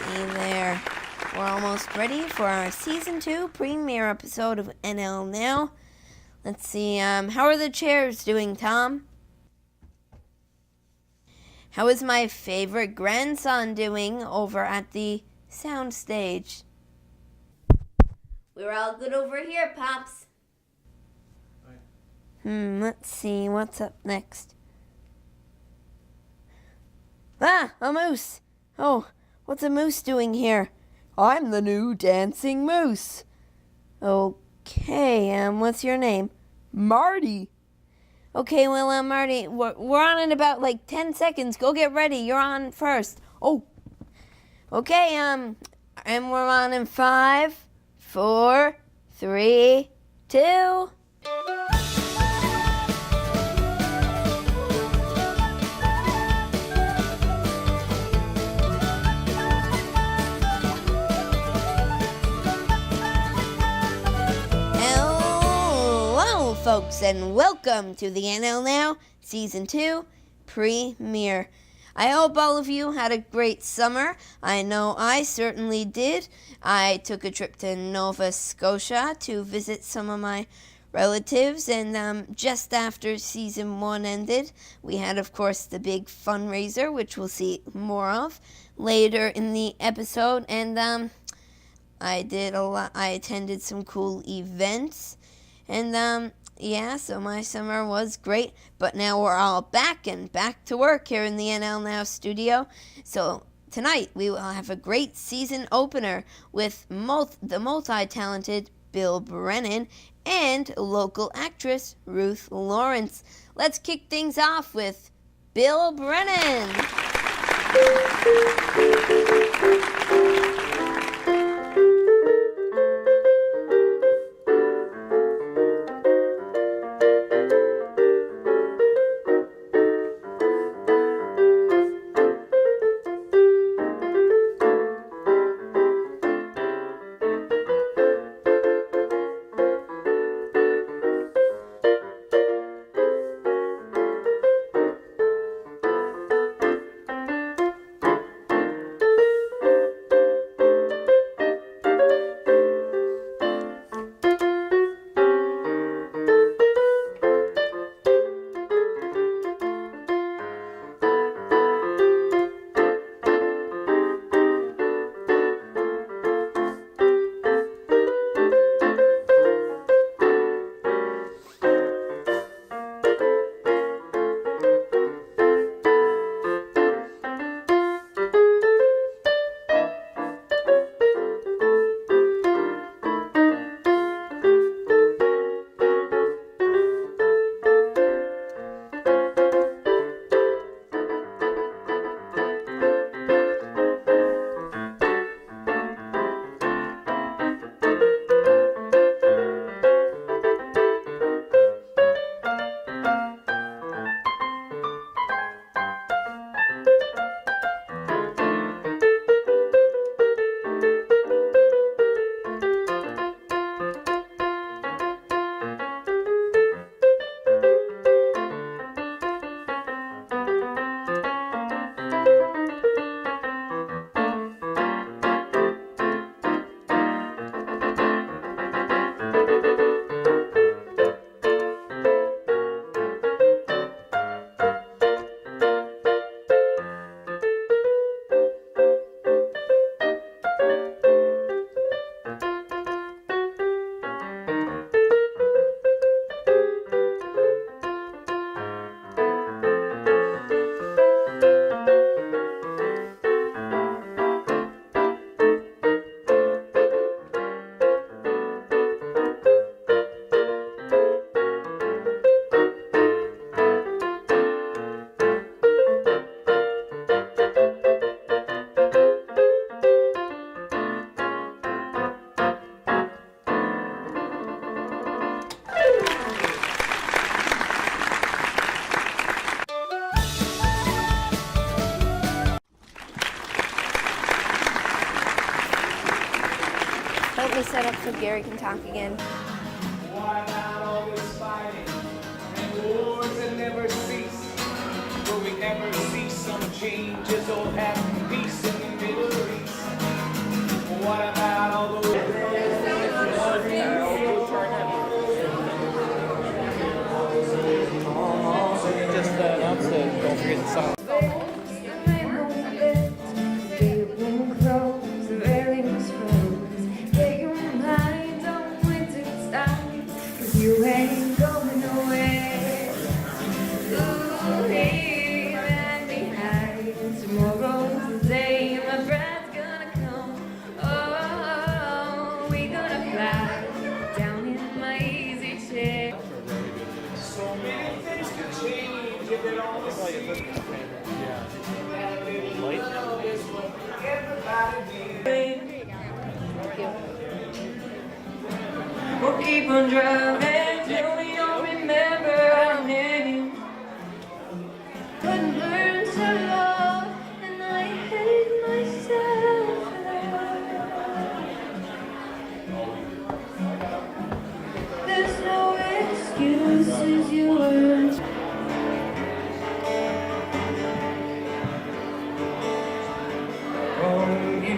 see there. We're almost ready for our Season 2 premiere episode of NL Now. Let's see, how are the chairs doing, Tom? How is my favorite grandson doing over at the soundstage? We're all good over here, Pops. Let's see, what's up next? Ah, a moose! Oh, what's a moose doing here? I'm the new dancing moose. Okay, what's your name? Marty. Okay, well, Marty, we're on in about 10 seconds. Go get ready. You're on first. Oh, okay, and we're on in 5, 4, 3, 2. Folks, and welcome to the NL Now Season 2 premiere. I hope all of you had a great summer. I know I certainly did. I took a trip to Nova Scotia to visit some of my relatives, and just after Season 1 ended, we had, of course, the big fundraiser, which we'll see more of later in the episode, and I attended some cool events, and yeah, so my summer was great, but now we're all back to work here in the NL Now studio. So tonight we will have a great season opener with the multi-talented Bill Brennan and local actress Ruth Lawrence. Let's kick things off with Bill Brennan. Let me set up so Gary can talk again. Why not always fighting and wars that never cease? Will we ever see some changes or have peace in the Middle East? keep on driving till we all remember our name. Couldn't learn to love, and I hate myself now. There's no excuses, you learn. From you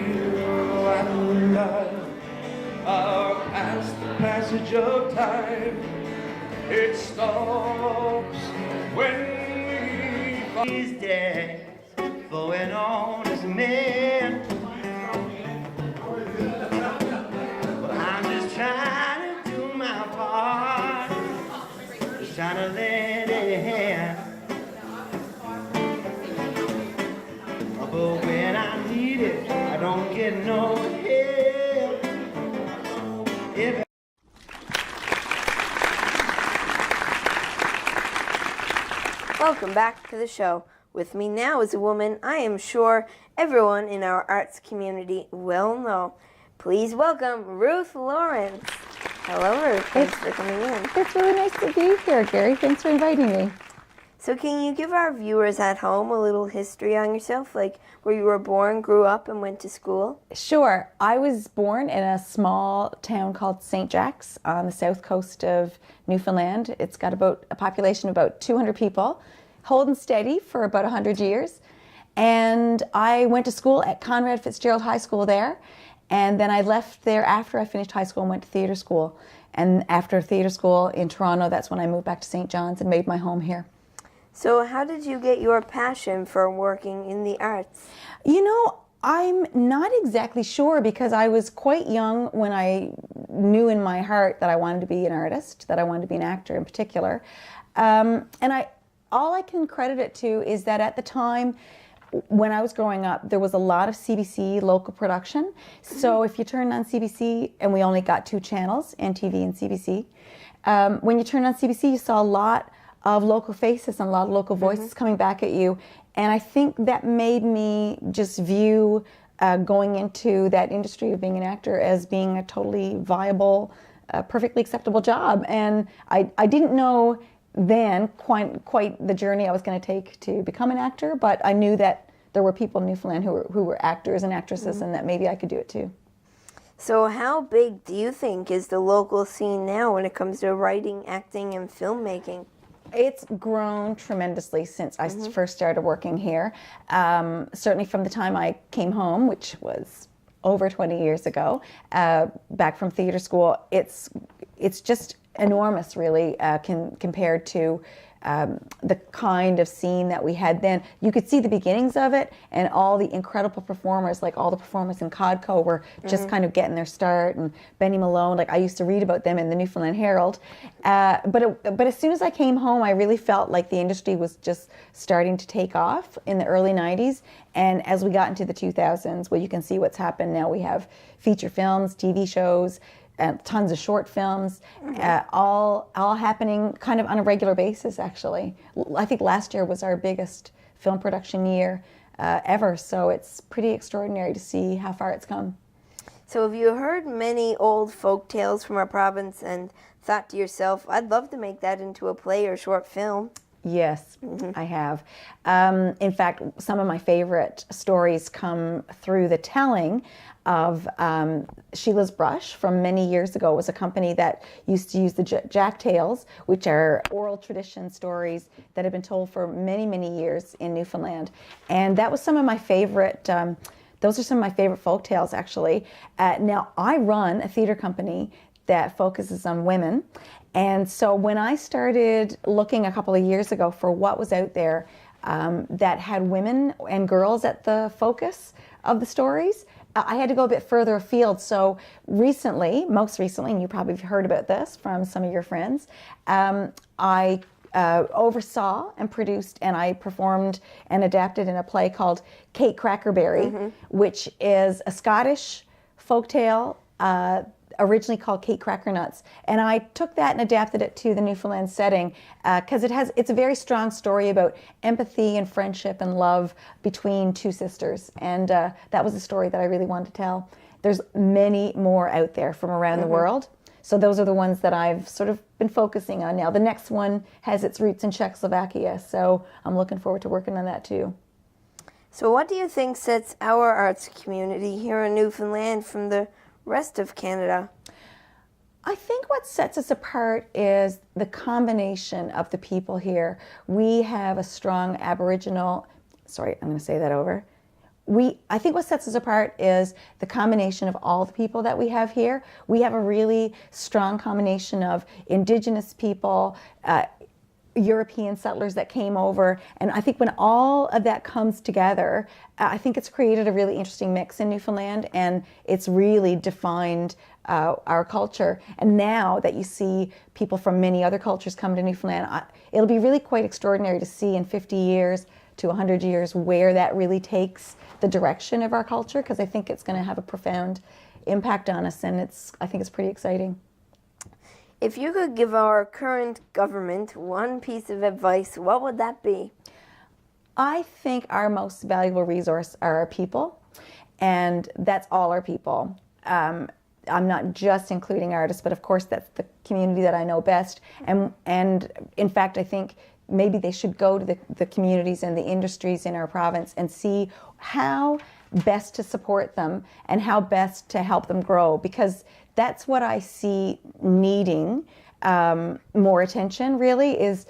and love are past the passage of time. It stops when these days going on as men. But I'm just trying to do my part, just trying to lend a hand. But when I need it, I don't get no help. If Welcome back to the show. With me now is a woman I am sure everyone in our arts community will know. Please welcome Ruth Lawrence. Hello, Ruth. Thanks for coming in. It's really nice to be here, Gary. Thanks for inviting me. So can you give our viewers at home a little history on yourself, like where you were born, grew up, and went to school? Sure. I was born in a small town called St. Jack's on the south coast of Newfoundland. It's got about a population of about 200 people, holding steady for about 100 years. And I went to school at Conrad Fitzgerald High School there. And then I left there after I finished high school and went to theater school. And after theater school in Toronto, that's when I moved back to St. John's and made my home here. So how did you get your passion for working in the arts? You know, I'm not exactly sure because I was quite young when I knew in my heart that I wanted to be an artist, that I wanted to be an actor in particular. All I can credit it to is that at the time when I was growing up, there was a lot of CBC local production. So if you turned on CBC, and we only got 2 channels, NTV and CBC, when you turned on CBC, you saw a lot of local faces and a lot of local voices coming back at you. And I think that made me just view going into that industry of being an actor as being a totally viable, perfectly acceptable job. And I didn't know then quite the journey I was going to take to become an actor, but I knew that there were people in Newfoundland who were actors and actresses and that maybe I could do it too. So how big do you think is the local scene now when it comes to writing, acting, and filmmaking? It's grown tremendously since I first started working here. Certainly from the time I came home, which was over 20 years ago, back from theater school, it's just enormous, really, compared to the kind of scene that we had then. You could see the beginnings of it, and all the incredible performers, like all the performers in Codco were just kind of getting their start, and Benny Malone, like I used to read about them in the Newfoundland Herald. But as soon as I came home, I really felt like the industry was just starting to take off in the early 90s. And as we got into the 2000s, well, you can see what's happened now. We have feature films, TV shows, tons of short films, all happening kind of on a regular basis, actually. I think last year was our biggest film production year ever, so it's pretty extraordinary to see how far it's come. So have you heard many old folk tales from our province and thought to yourself, I'd love to make that into a play or short film? Yes, I have. In fact, some of my favorite stories come through the telling of Sheila's Brush from many years ago. It was a company that used to use the Jack Tales, which are oral tradition stories that have been told for many, many years in Newfoundland. And that was some of my favorite, those are some of my favorite folk tales, actually. Now, I run a theater company that focuses on women. And so when I started looking a couple of years ago for what was out there that had women and girls at the focus of the stories, I had to go a bit further afield. So most recently, and you probably have heard about this from some of your friends, I oversaw and produced and I performed and adapted in a play called Kate Crackerberry, which is a Scottish folktale originally called Kate Crackernuts. And I took that and adapted it to the Newfoundland setting because it's a very strong story about empathy and friendship and love between two sisters. And that was a story that I really wanted to tell. There's many more out there from around the world. So those are the ones that I've sort of been focusing on now. The next one has its roots in Czechoslovakia, so I'm looking forward to working on that too. So what do you think sets our arts community here in Newfoundland from the rest of Canada? I think what sets us apart is the combination of the people here. We have a strong Aboriginal, sorry, I'm going to say that over. I think what sets us apart is the combination of all the people that we have here. We have a really strong combination of Indigenous people, European settlers that came over, and I think when all of that comes together, I think it's created a really interesting mix in Newfoundland, and it's really defined our culture. And now that you see people from many other cultures come to Newfoundland, it'll be really quite extraordinary to see in 50 years to 100 years where that really takes the direction of our culture, because I think it's going to have a profound impact on us, and I think it's pretty exciting. If you could give our current government one piece of advice, what would that be? I think our most valuable resource are our people, and that's all our people. I'm not just including artists, but of course that's the community that I know best. And in fact, I think maybe they should go to the communities and the industries in our province and see how best to support them and how best to help them grow, because that's what I see needing more attention, really, is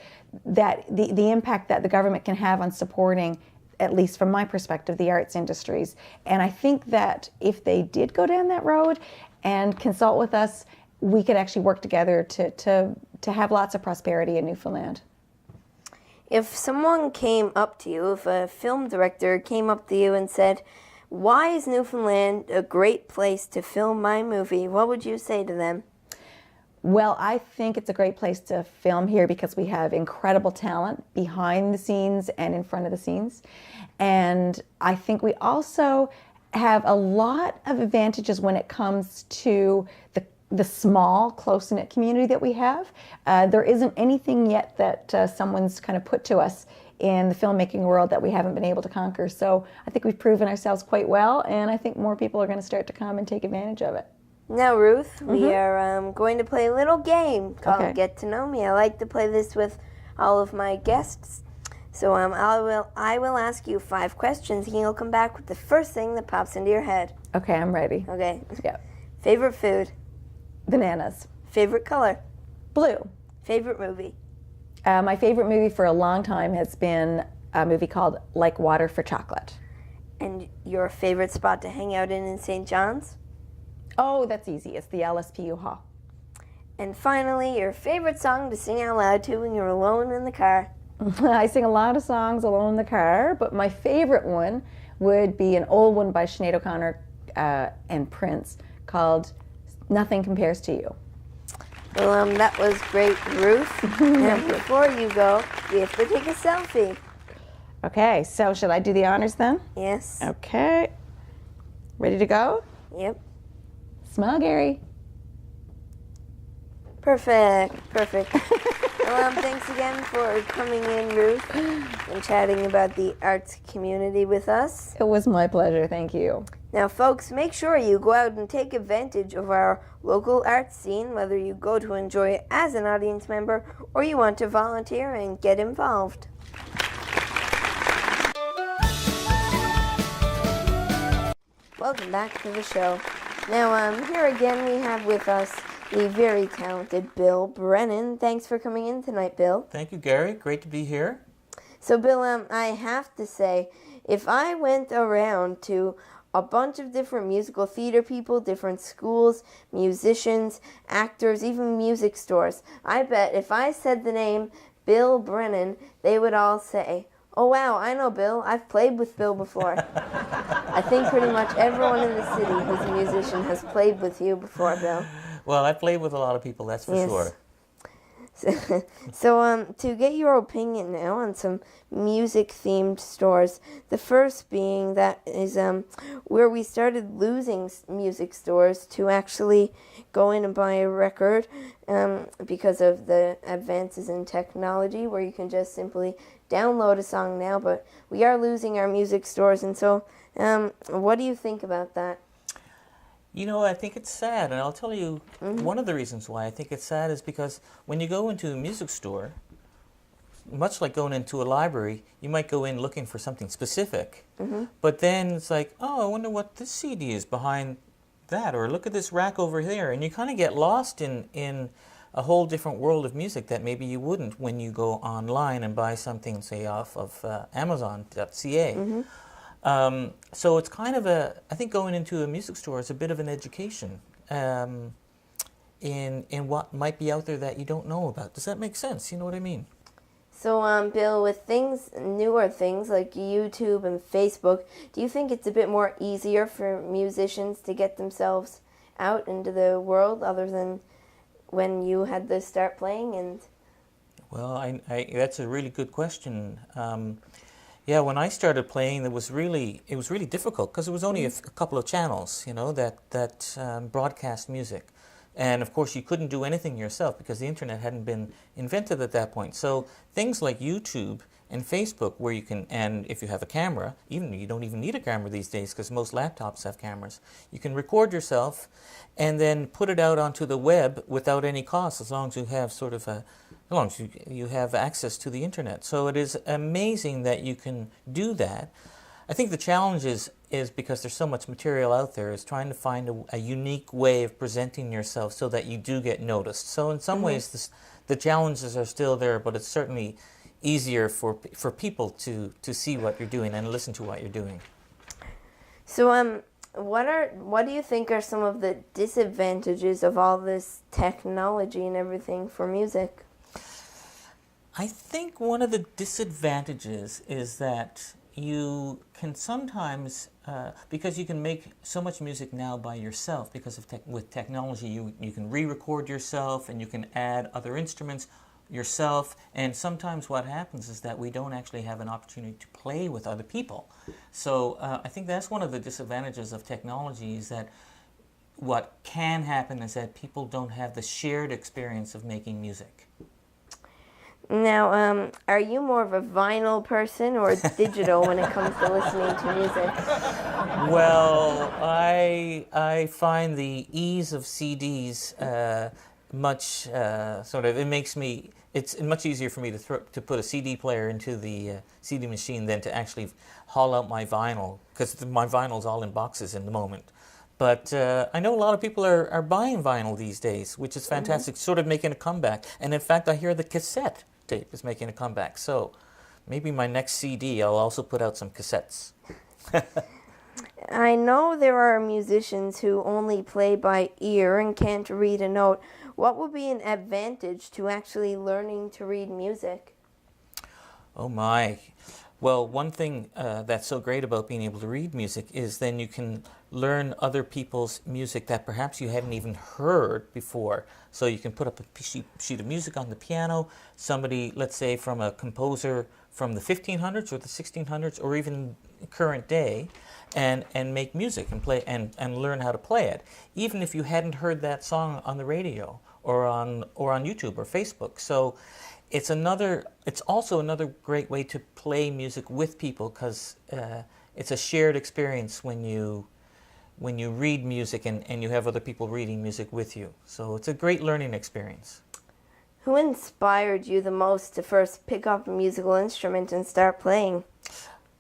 that the impact that the government can have on supporting, at least from my perspective, the arts industries. And I think that if they did go down that road and consult with us, we could actually work together to have lots of prosperity in Newfoundland. If someone came up to you, if a film director came up to you and said, "Why is Newfoundland a great place to film my movie?" what would you say to them? Well, I think it's a great place to film here because we have incredible talent behind the scenes and in front of the scenes. And I think we also have a lot of advantages when it comes to the small, close-knit community that we have. There isn't anything yet that someone's kind of put to us in the filmmaking world that we haven't been able to conquer. So I think we've proven ourselves quite well, and I think more people are going to start to come and take advantage of it. Now, Ruth, we are going to play a little game called Get to Know Me. I like to play this with all of my guests. So I will ask you 5 questions, and you'll come back with the first thing that pops into your head. Okay, I'm ready. Okay. Yeah. Favorite food? Bananas. Favorite color? Blue. Favorite movie? My favorite movie for a long time has been a movie called Like Water for Chocolate. And your favorite spot to hang out in St. John's? Oh, that's easy. It's the LSPU Hall. And finally, your favorite song to sing out loud to when you're alone in the car? I sing a lot of songs alone in the car, but my favorite one would be an old one by Sinead O'Connor and Prince called Nothing Compares to You. Well, that was great, Ruth. Now, before you go, we have to take a selfie. Okay, so should I do the honors then? Yes. Okay. Ready to go? Yep. Smile, Gary. Perfect. Well, thanks again for coming in, Ruth, and chatting about the arts community with us. It was my pleasure. Thank you. Now, folks, make sure you go out and take advantage of our local arts scene, whether you go to enjoy it as an audience member or you want to volunteer and get involved. Welcome back to the show. Now, here again we have with us the very talented Bill Brennan. Thanks for coming in tonight, Bill. Thank you, Gary. Great to be here. So, Bill, I have to say, if I went around to a bunch of different musical theater people, different schools, musicians, actors, even music stores, I bet if I said the name Bill Brennan, they would all say, "Oh, wow, I know Bill. I've played with Bill before." I think pretty much everyone in the city who's a musician has played with you before, Bill. Well, I played with a lot of people, that's for sure. So, to get your opinion now on some music-themed stores, the first being that is where we started losing music stores to actually go in and buy a record because of the advances in technology, where you can just simply download a song now, but we are losing our music stores, and so what do you think about that? I think it's sad, and I'll tell you one of the reasons why I think it's sad is because when you go into a music store, much like going into a library, you might go in looking for something specific, but then it's like, oh, I wonder what this CD is behind that, or look at this rack over there, and you kind of get lost in a whole different world of music that maybe you wouldn't when you go online and buy something, say, off of Amazon.ca. So it's kind of I think going into a music store is a bit of an education in what might be out there that you don't know about. Does that make sense? You know what I mean? So, Bill, with newer things like YouTube and Facebook, do you think it's a bit more easier for musicians to get themselves out into the world other than when you had to start playing? Well, that's a really good question. Yeah, when I started playing, it was really difficult because there was only a couple of channels, that broadcast music. And of course, you couldn't do anything yourself because the internet hadn't been invented at that point. So things like YouTube and Facebook, where you can, and if you have a camera, you don't even need a camera these days because most laptops have cameras. You can record yourself and then put it out onto the web without any cost, as long as you have as long as you have access to the internet. So it is amazing that you can do that. I think the challenge is because there's so much material out there, is trying to find a unique way of presenting yourself so that you do get noticed. So in some ways, the challenges are still there, but it's certainly easier for people to see what you're doing and listen to what you're doing. So, what do you think are some of the disadvantages of all this technology and everything for music? I think one of the disadvantages is that you can sometimes, because you can make so much music now by yourself, because of with technology, you can re-record yourself and you can add other instruments yourself, and sometimes what happens is that we don't actually have an opportunity to play with other people. So I think that's one of the disadvantages of technology, is that what can happen is that people don't have the shared experience of making music. Now, are you more of a vinyl person or digital when it comes to listening to music? Well, I find the ease of CDs much it's much easier for me to put a CD player into the CD machine than to actually haul out my vinyl, because my vinyl's all in boxes in the moment. But I know a lot of people are buying vinyl these days, which is fantastic, sort of making a comeback. And in fact, I hear the cassette tape is making a comeback. So maybe my next CD, I'll also put out some cassettes. I know there are musicians who only play by ear and can't read a note. What would be an advantage to actually learning to read music? Oh my. Well, one thing that's so great about being able to read music is then you can learn other people's music that perhaps you hadn't even heard before. So you can put up a sheet of music on the piano, somebody, let's say, from a composer from the 1500s or the 1600s or even current day, and make music and play and learn how to play it, even if you hadn't heard that song on the radio or on YouTube or Facebook. So it's also another great way to play music with people, because it's a shared experience when you read music and you have other people reading music with you. So it's a great learning experience. Who inspired you the most to first pick up a musical instrument and start playing?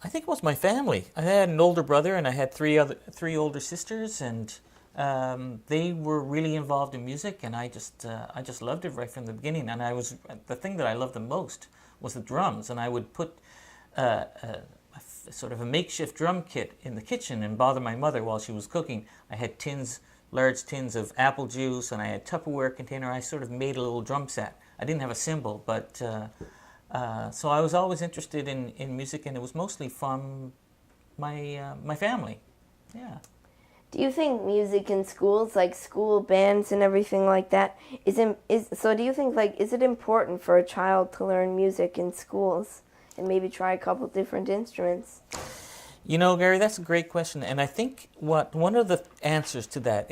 I think it was my family. I had an older brother and I had three older sisters, and they were really involved in music, and I just loved it right from the beginning. And the thing that I loved the most was the drums, and I would put sort of a makeshift drum kit in the kitchen and bother my mother while she was cooking. I had large tins of apple juice, and I had a Tupperware container. I sort of made a little drum set. I didn't have a cymbal, but so I was always interested in music, and it was mostly from my family. Yeah. Do you think music in schools, like school bands and everything like that, is it important for a child to learn music in schools and maybe try a couple different instruments? You know, Gary, that's a great question, and I think one of the answers to that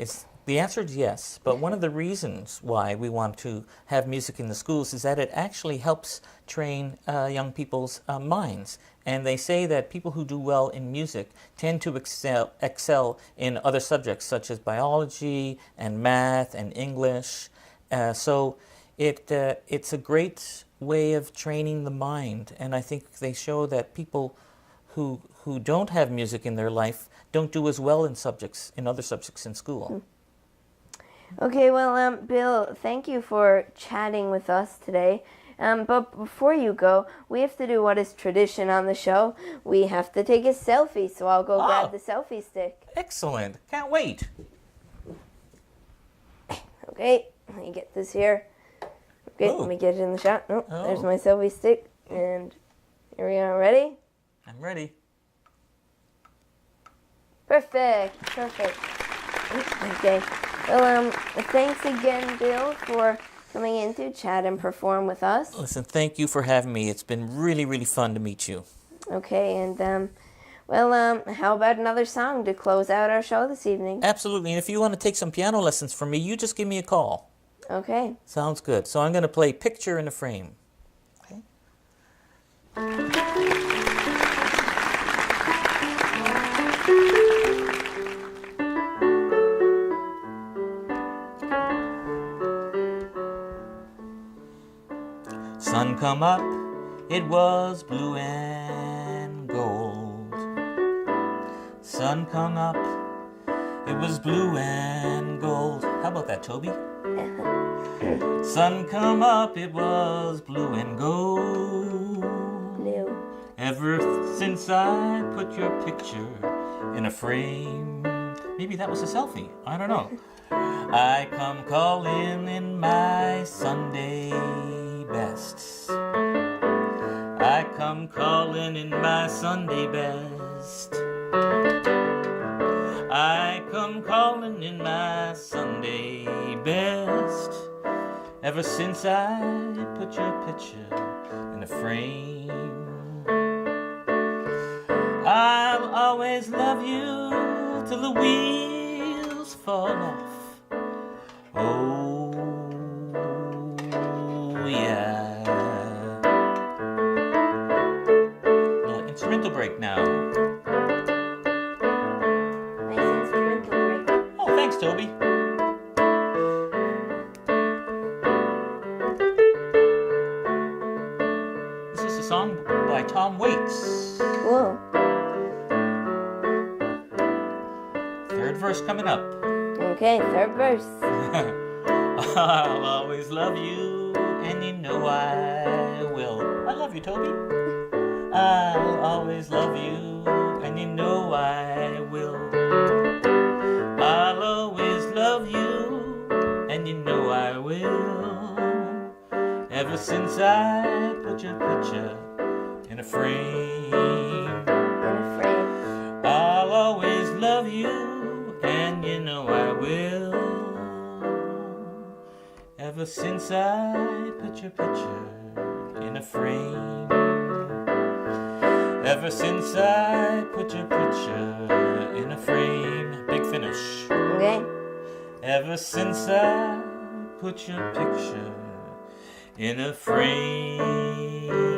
The answer is yes, but one of the reasons why we want to have music in the schools is that it actually helps train young people's minds. And they say that people who do well in music tend to excel in other subjects such as biology and math and English. So it's a great way of training the mind, and I think they show that people who don't have music in their life don't do as well in other subjects in school. Okay, well, Bill, thank you for chatting with us today. But before you go, we have to do what is tradition on the show. We have to take a selfie, so I'll go grab the selfie stick. Excellent. Can't wait. Okay, let me get this here. Okay, let me get it in the shot. Oh, there's my selfie stick. And here we are. Ready? I'm ready. Perfect. Okay. Well, thanks again, Bill, for coming in to chat and perform with us. Listen, thank you for having me. It's been really, really fun to meet you. Okay, and how about another song to close out our show this evening? Absolutely, and if you want to take some piano lessons from me, you just give me a call. Okay. Sounds good. So I'm going to play Picture in a Frame. Okay. Sun come up, it was blue and gold. Sun come up, it was blue and gold. How about that, Toby? Sun come up, it was blue and gold. Blue. Ever since I put your picture in a frame. Maybe that was a selfie. I don't know. I come calling in my Sunday best. I come calling in my Sunday best. I come calling in my Sunday best. Ever since I put your picture in a frame. I'll always love you till the wheels fall off. Oh, yeah. Little instrumental break now. Nice instrumental break. Oh, thanks, Toby. This is a song by Tom Waits. Cool. Third verse coming up. Okay, third verse. I'll always love you, and you know I will. I love you, Toby. I'll always love you, and you know I will. I'll always love you, and you know I will. Ever since I put your picture in a frame. In a frame. I'll always love you, and you know I will. Ever since I put your picture in a frame. Ever since I put your picture in a frame. Big finish. Okay. Ever since I put your picture in a frame.